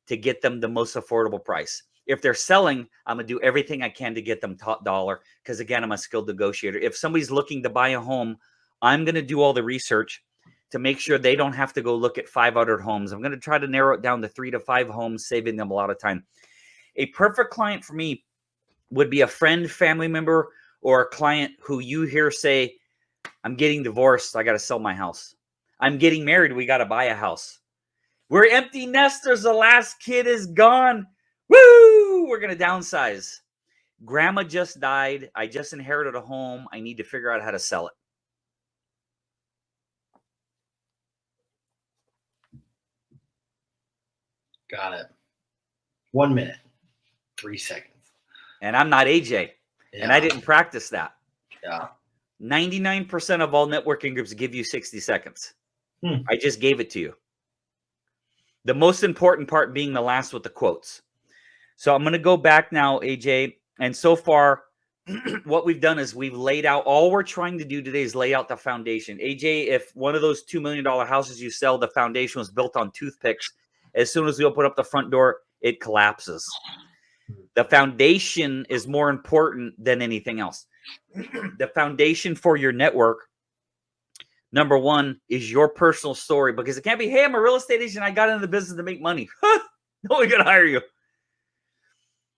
to get them the most affordable price. If they're selling, I'm going to do everything I can to get them top dollar because, again, I'm a skilled negotiator. If somebody's looking to buy a home, I'm going to do all the research to make sure they don't have to go look at 500 homes. I'm going to try to narrow it down to 3 to 5 homes, saving them a lot of time. A perfect client for me would be a friend, family member, or a client who you hear say, I'm getting divorced, I got to sell my house. I'm getting married, we got to buy a house. We're empty nesters, the last kid is gone. Woo! We're going to downsize. Grandma just died. I just inherited a home. I need to figure out how to sell it. Got it. 1 minute, 3 seconds. And I'm not AJ. Yeah. And I didn't practice that. Yeah. 99% of all networking groups give you 60 seconds. I just gave it to you. The most important part being the last with the quotes. So I'm going to go back now, AJ. And so far, what we've done is we've laid out, all we're trying to do today is lay out the foundation. AJ, if one of those $2 million houses you sell, the foundation was built on toothpicks, as soon as we open up the front door, it collapses. The foundation is more important than anything else. The foundation for your network, number one, is your personal story, because it can't be, hey, I'm a real estate agent, I got into the business to make money. No one can hire you.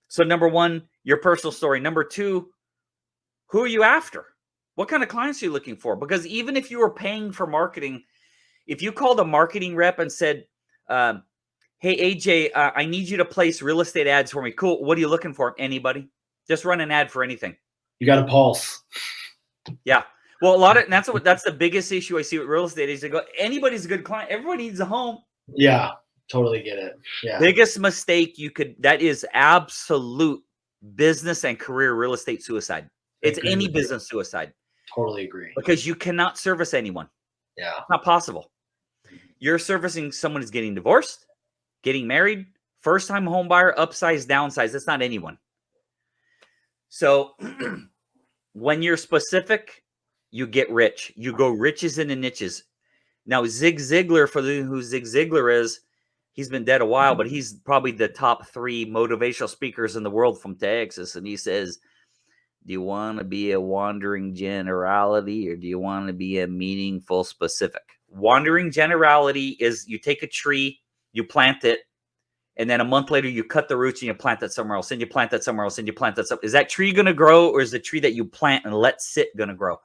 So number one, your personal story. Number two, who are you after? What kind of clients are you looking for? Because even if you were paying for marketing, if you called a marketing rep and said, hey, AJ, I need you to place real estate ads for me. Cool. What are you looking for? Anybody? Just run an ad for anything. You got a pulse. Yeah. Well, that's the biggest issue I see with real estate is they go, anybody's a good client. Everybody needs a home. Yeah. Totally get it. Yeah. Biggest mistake that is absolute business and career real estate suicide. It's any business suicide. Totally agree. Because you cannot service anyone. Yeah. It's not possible. You're servicing someone who's getting divorced, getting married, first-time home buyer, upsize, downsize. That's not anyone. So when you're specific, you get rich. You go riches into niches. Now, Zig Ziglar, for who Zig Ziglar is, he's been dead a while, but he's probably the top 3 motivational speakers in the world from Texas. And he says, do you want to be a wandering generality or do you want to be a meaningful specific? Wandering generality is you take a tree, you plant it, and then a month later you cut the roots and you plant that somewhere else, and you plant that somewhere else, and you plant that somewhere. Is that tree going to grow, or is the tree that you plant and let sit going to grow?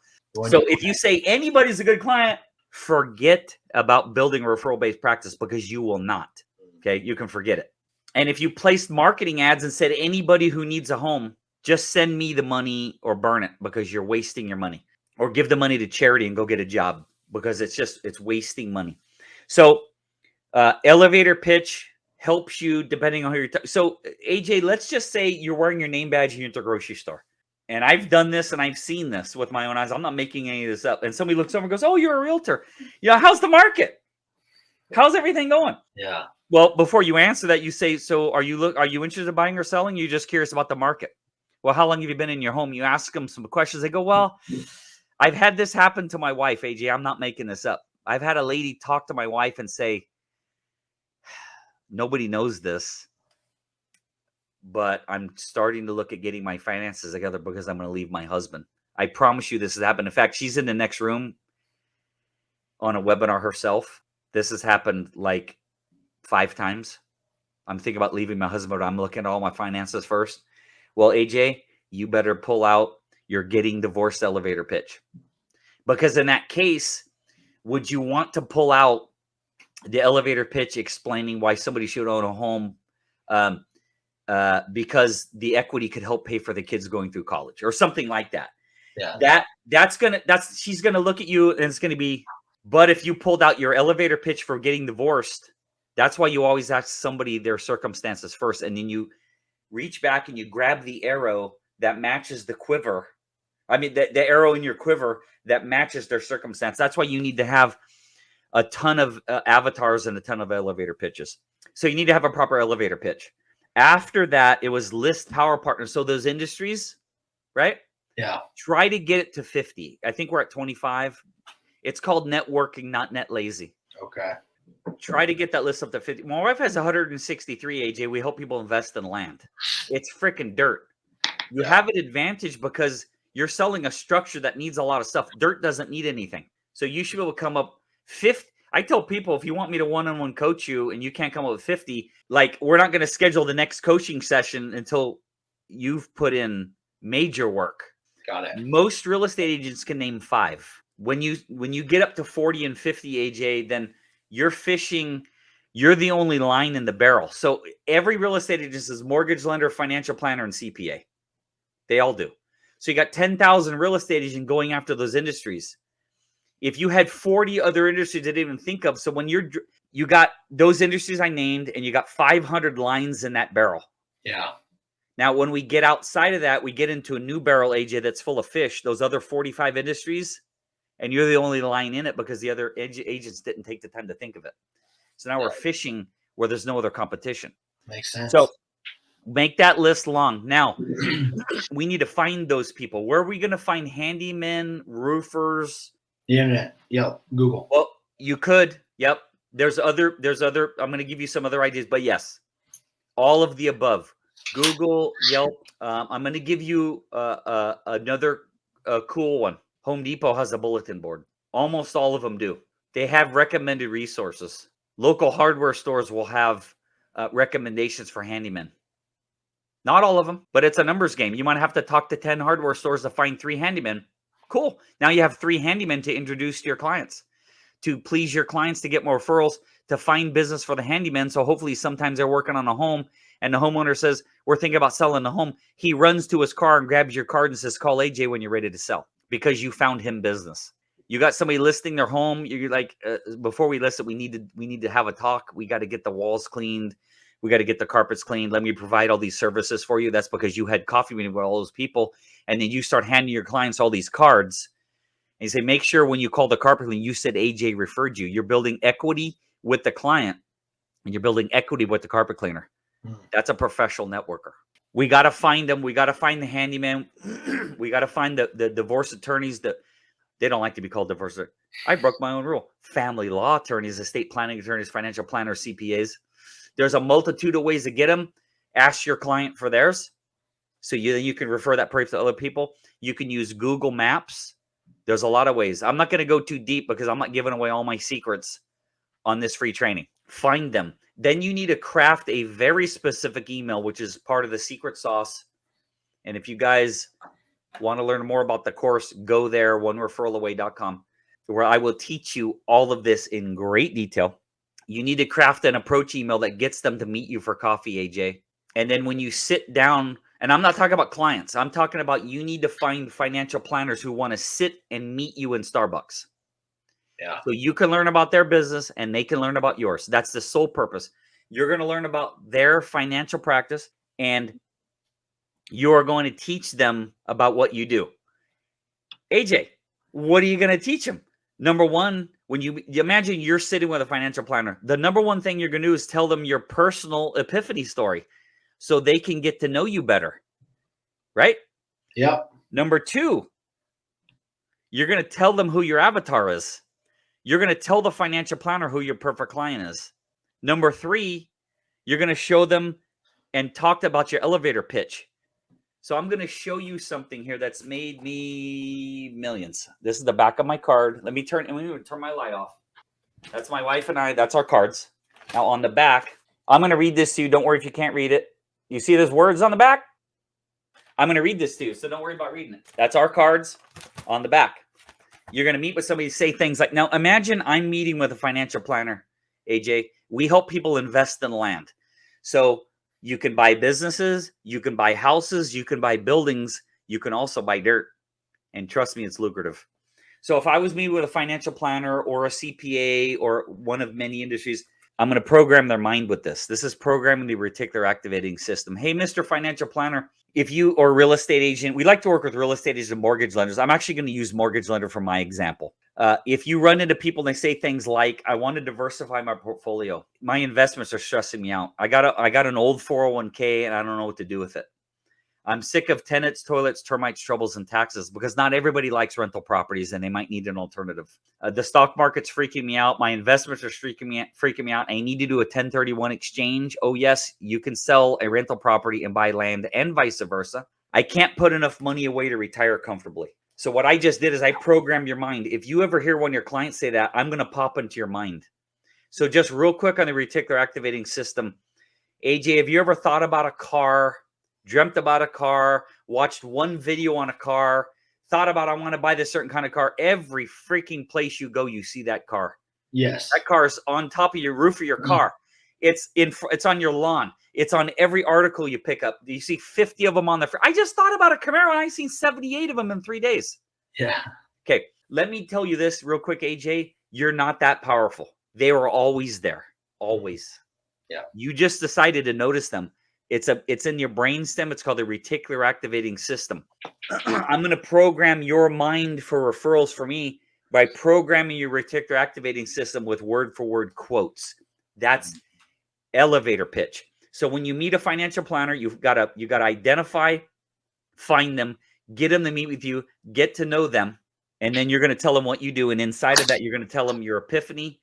So if you say anybody's a good client, forget about building a referral-based practice, because you will not. Okay, you can forget it. And if you placed marketing ads and said anybody who needs a home, just send me the money or burn it, because you're wasting your money. Or give the money to charity and go get a job, because it's wasting money. So elevator pitch helps you depending on who you're so AJ, let's just say you're wearing your name badge and you're at the grocery store. And I've done this and I've seen this with my own eyes. I'm not making any of this up. And somebody looks over and goes, oh, you're a realtor. Yeah, how's the market? How's everything going? Yeah. Well, before you answer that, you say, so are you interested in buying or selling? You're just curious about the market. Well, how long have you been in your home? You ask them some questions. They go, well, I've had this happen to my wife, AJ. I'm not making this up. I've had a lady talk to my wife and say, nobody knows this, but I'm starting to look at getting my finances together because I'm going to leave my husband. I promise you this has happened. In fact, she's in the next room on a webinar herself. This has happened like 5 times. I'm thinking about leaving my husband, but I'm looking at all my finances first. Well, AJ, you better pull out your getting divorced elevator pitch. Because in that case, would you want to pull out the elevator pitch explaining why somebody should own a home because the equity could help pay for the kids going through college or something like that? Yeah. She's gonna look at you and it's gonna be, but if you pulled out your elevator pitch for getting divorced, that's why you always ask somebody their circumstances first, and then you reach back and you grab the arrow that matches the quiver. I mean, the arrow in your quiver that matches their circumstance. That's why you need to have a ton of avatars and a ton of elevator pitches. So you need to have a proper elevator pitch. After that, it was list power partners. So those industries, right? Yeah. Try to get it to 50. I think we're at 25. It's called networking, not net lazy. Okay. Try to get that list up to 50. My wife has 163, AJ. We help people invest in land. It's freaking dirt. You have an advantage because you're selling a structure that needs a lot of stuff. Dirt doesn't need anything. So you should be able to come up 50. I tell people, if you want me to one-on-one coach you and you can't come up with 50, like, we're not going to schedule the next coaching session until you've put in major work. Got it. Most real estate agents can name 5. When you get up to 40 and 50, AJ, then you're fishing. You're the only line in the barrel. So every real estate agent is mortgage lender, financial planner, and CPA. They all do. So you got 10,000 real estate agents going after those industries. If you had 40 other industries that didn't even think of, so when you got those industries I named, and you got 500 lines in that barrel. Yeah. Now, when we get outside of that, we get into a new barrel, AJ, that's full of fish, those other 45 industries, and you're the only line in it because the other agents didn't take the time to think of it. So now we're fishing where there's no other competition. Makes sense. So make that list long. Now, we need to find those people. Where are we going to find handymen, roofers? The internet. Yep. Google. Well, you could. Yep. There's other. I'm going to give you some other ideas, but yes, all of the above. Google, Yelp. I'm going to give you another cool one. Home Depot has a bulletin board. Almost all of them do. They have recommended resources. Local hardware stores will have recommendations for handymen. Not all of them, but it's a numbers game. You might have to talk to 10 hardware stores to find 3 handymen. Cool. Now you have 3 handymen to introduce to your clients, to please your clients, to get more referrals, to find business for the handyman. So hopefully sometimes they're working on a home and the homeowner says, we're thinking about selling the home. He runs to his car and grabs your card and says, call AJ when you're ready to sell, because you found him business. You got somebody listing their home. You're like, before we list it, we need to have a talk. We got to get the walls cleaned. We got to get the carpets cleaned. Let me provide all these services for you. That's because you had coffee meeting with all those people. And then you start handing your clients all these cards. And you say, make sure when you call the carpet cleaning, you said AJ referred you. You're building equity with the client, and you're building equity with the carpet cleaner. That's a professional networker. We got to find them. We got to find the handyman. We got to find the divorce attorneys that they don't like to be called divorce. I broke my own rule. Family law attorneys, estate planning attorneys, financial planners, CPAs. There's a multitude of ways to get them. Ask your client for theirs. So you can refer that person to other people. You can use Google Maps. There's a lot of ways. I'm not going to go too deep because I'm not giving away all my secrets on this free training. Find them. Then you need to craft a very specific email, which is part of the secret sauce. And if you guys want to learn more about the course, go there, onereferralaway.com, where I will teach you all of this in great detail. You need to craft an approach email that gets them to meet you for coffee, AJ. And then when you sit down, and I'm not talking about clients, I'm talking about you need to find financial planners who want to sit and meet you in Starbucks. Yeah. So you can learn about their business and they can learn about yours. That's the sole purpose. You're going to learn about their financial practice, and you are going to teach them about what you do. AJ, what are you going to teach them? Number one, when you imagine you're sitting with a financial planner, the number one thing you're going to do is tell them your personal epiphany story so they can get to know you better. Right? Yep. Number two, you're going to tell them who your avatar is. You're going to tell the financial planner who your perfect client is. Number three, you're going to show them and talk about your elevator pitch. So I'm going to show you something here that's made me millions. This is the back of my card. Let me turn my light off. That's my wife and I. That's our cards. Now on the back, I'm going to read this to you. Don't worry if you can't read it. You see there's words on the back? I'm going to read this to you, so don't worry about reading it. That's our cards on the back. You're going to meet with somebody, say things like, now imagine I'm meeting with a financial planner, AJ. We help people invest in land. So you can buy businesses, you can buy houses, you can buy buildings, you can also buy dirt. And trust me, it's lucrative. So if I was meeting with a financial planner or a CPA or one of many industries, I'm going to program their mind with this. This is programming the reticular activating system. Hey, Mr. Financial Planner, if you or real estate agent, we like to work with real estate agents and mortgage lenders. I'm actually going to use mortgage lender for my example. If you run into people and they say things like, I want to diversify my portfolio. My investments are stressing me out. I got an old 401k and I don't know what to do with it. I'm sick of tenants, toilets, termites, troubles, and taxes, because not everybody likes rental properties and they might need an alternative. The stock market's freaking me out. My investments are freaking me out. I need to do a 1031 exchange. Oh, yes, you can sell a rental property and buy land and vice versa. I can't put enough money away to retire comfortably. So what I just did is I programmed your mind. If you ever hear one of your clients say that, I'm going to pop into your mind. So just real quick on the reticular activating system, AJ, have you ever thought about a car, dreamt about a car, watched one video on a car, thought about, I want to buy this certain kind of car? Every freaking place you go, you see that car. Yes. That car is on top of your roof of your car. It's on your lawn. It's on every article you pick up. You see 50 of them on the. I just thought about a Camaro and I seen 78 of them in 3 days. Yeah. Okay. Let me tell you this real quick, AJ. You're not that powerful. They were always there. Always. Yeah. You just decided to notice them. It's in your brainstem. It's called the reticular activating system. I'm going to program your mind for referrals for me by programming your reticular activating system with word for word quotes. That's elevator pitch. So when you meet a financial planner, you got to identify, find them, get them to meet with you, get to know them, and then you're going to tell them what you do. And inside of that, you're going to tell them your epiphany,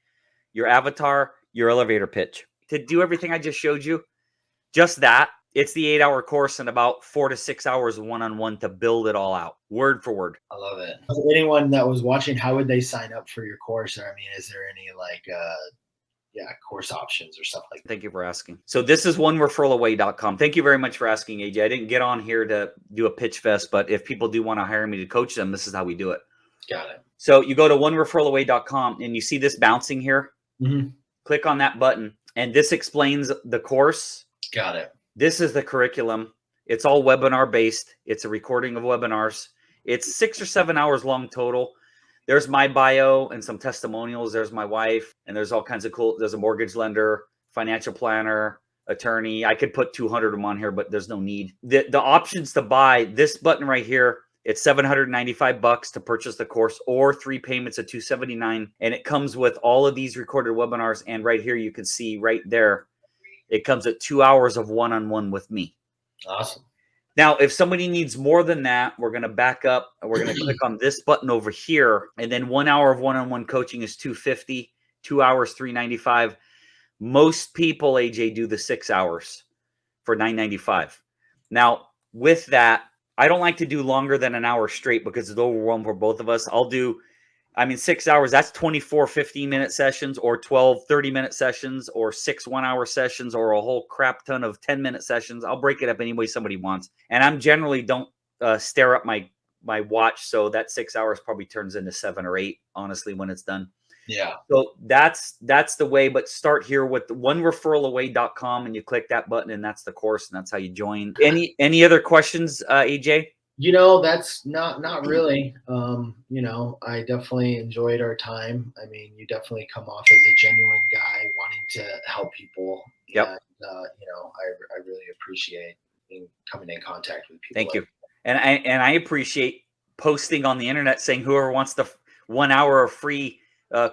your avatar, your elevator pitch. To do everything I just showed you, just that, it's the 8-hour course and about 4 to 6 hours one-on-one to build it all out, word for word. I love it. Anyone that was watching, how would they sign up for your course? Or, I mean, is there any course options or stuff like that? Thank you for asking. So this is onereferralaway.com. Thank you very much for asking, AJ. I didn't get on here to do a pitch fest, but if people do want to hire me to coach them, this is how we do it. Got it. So you go to onereferralaway.com and you see this bouncing here. Mm-hmm. Click on that button and this explains the course. Got it. This is the curriculum. It's all webinar based. It's a recording of webinars. It's 6 or 7 hours long total. There's my bio and some testimonials. There's my wife, and there's all kinds of cool. There's a mortgage lender, financial planner, attorney. I could put 200 of them on here, but there's no need. The options to buy, this button right here, it's $795 to purchase the course, or 3 payments of $279. And it comes with all of these recorded webinars. And right here, you can see right there, it comes at 2 hours of one-on-one with me. Awesome. Now, if somebody needs more than that, we're going to back up and we're going to click on this button over here. And then 1 hour of one-on-one coaching is $250, 2 hours, $395. Most people, AJ, do the 6 hours for $995. Now, with that, I don't like to do longer than an hour straight because it's overwhelming for both of us. 6 hours, that's 24 15-minute sessions, or 12 30-minute sessions, or 6 1-hour sessions, or a whole crap ton of 10-minute sessions. I'll break it up any way somebody wants. And I'm generally don't stare at my watch. So that 6 hours probably turns into 7 or 8, honestly, when it's done. Yeah. So that's the way, but start here with onereferralaway.com and you click that button and that's the course and that's how you join. Any other questions, AJ? That's not really. I definitely enjoyed our time. I mean, you definitely come off as a genuine guy wanting to help people. Yep. And, I really appreciate coming in contact with people. Thank you. And I appreciate posting on the internet saying whoever wants the 1 hour of free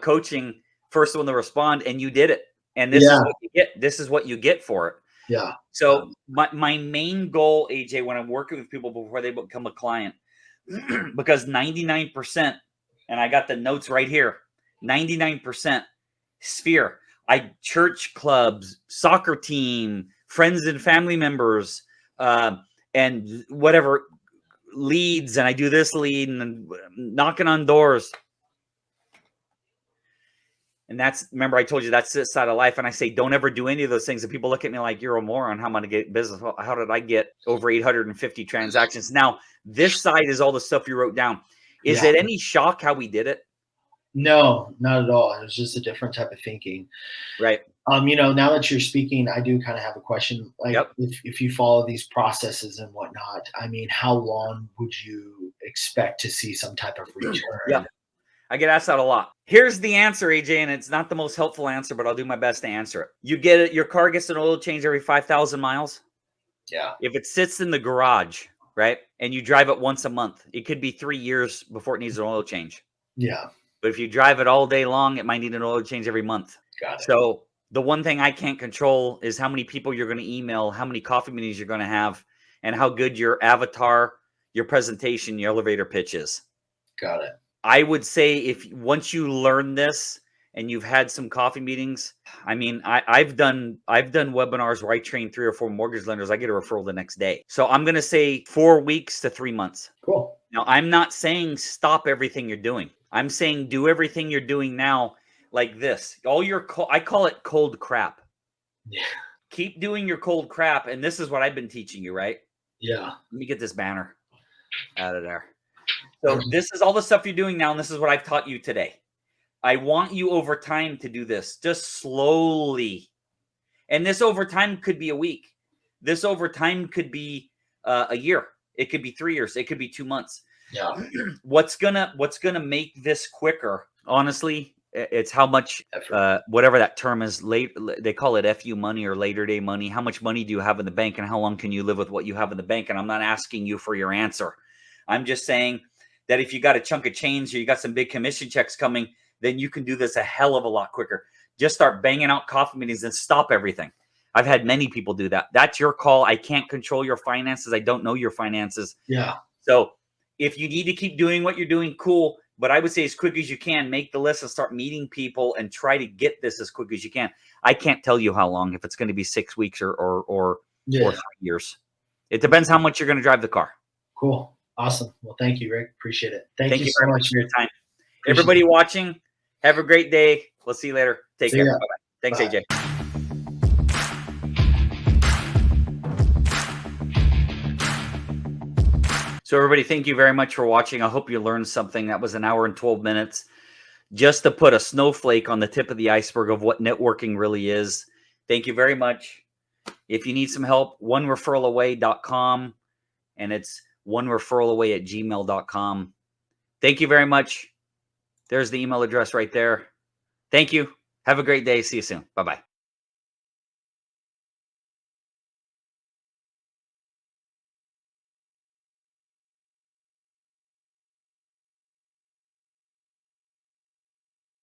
coaching, first one to respond, and you did it. And this is what you get. This is what you get for it. Yeah. So my main goal, AJ, when I'm working with people before they become a client, because 99%, and I got the notes right here, 99% sphere. Church clubs, soccer team, friends and family members, and whatever leads, and I do this lead and knocking on doors. And remember I told you that's this side of life. And I say, don't ever do any of those things. And people look at me like, you're a moron. How am I going to get business? Well, how did I get over 850 transactions? Now, this side is all the stuff you wrote down. Is it any shock how we did it? No, not at all. It was just a different type of thinking. Right. Now that you're speaking, I do kind of have a question. Like, Yep. if you follow these processes and whatnot, I mean, how long would you expect to see some type of return? Yeah. I get asked that a lot. Here's the answer, AJ, and it's not the most helpful answer, but I'll do my best to answer it. You get it. Your car gets an oil change every 5,000 miles. Yeah. If it sits in the garage, right, and you drive it once a month, it could be 3 years before it needs an oil change. Yeah. But if you drive it all day long, it might need an oil change every month. Got it. So the one thing I can't control is how many people you're going to email, how many coffee meetings you're going to have, and how good your avatar, your presentation, your elevator pitch is. Got it. I would say if once you learn this and you've had some coffee meetings, I mean, I've done webinars where I train 3 or 4 mortgage lenders. I get a referral the next day. So I'm going to say 4 weeks to 3 months. Cool. Now, I'm not saying stop everything you're doing. I'm saying do everything you're doing now like this. I call it cold crap. Yeah. Keep doing your cold crap. And this is what I've been teaching you, right? Yeah. Let me get this banner out of there. So this is all the stuff you're doing now, and this is what I've taught you today. I want you over time to do this, just slowly. And this over time could be a week. This over time could be a year. It could be 3 years. It could be 2 months. Yeah. What's gonna make this quicker? Honestly, it's how much whatever that term is. Late, they call it FU money or later day money. How much money do you have in the bank, and how long can you live with what you have in the bank? And I'm not asking you for your answer. I'm just saying that if you got a chunk of change or you got some big commission checks coming, then you can do this a hell of a lot quicker. Just start banging out coffee meetings and stop everything. I've had many people do that. That's your call. I can't control your finances. I don't know your finances. Yeah. So if you need to keep doing what you're doing, cool. But I would say as quick as you can, make the list and start meeting people and try to get this as quick as you can. I can't tell you how long, if it's going to be 6 weeks or 3 years. It depends how much you're going to drive the car. Cool. Awesome. Well, thank you, Rick. Appreciate it. Thank you so much for your time. Everybody watching, have a great day. We'll see you later. Take care. Bye-bye. Thanks, AJ. So everybody, thank you very much for watching. I hope you learned something. That was 1 hour and 12 minutes just to put a snowflake on the tip of the iceberg of what networking really is. Thank you very much. If you need some help, onereferralaway.com, and it's onereferralaway@gmail.com. Thank you very much. There's the email address right there. Thank you. Have a great day. See you soon. Bye-bye.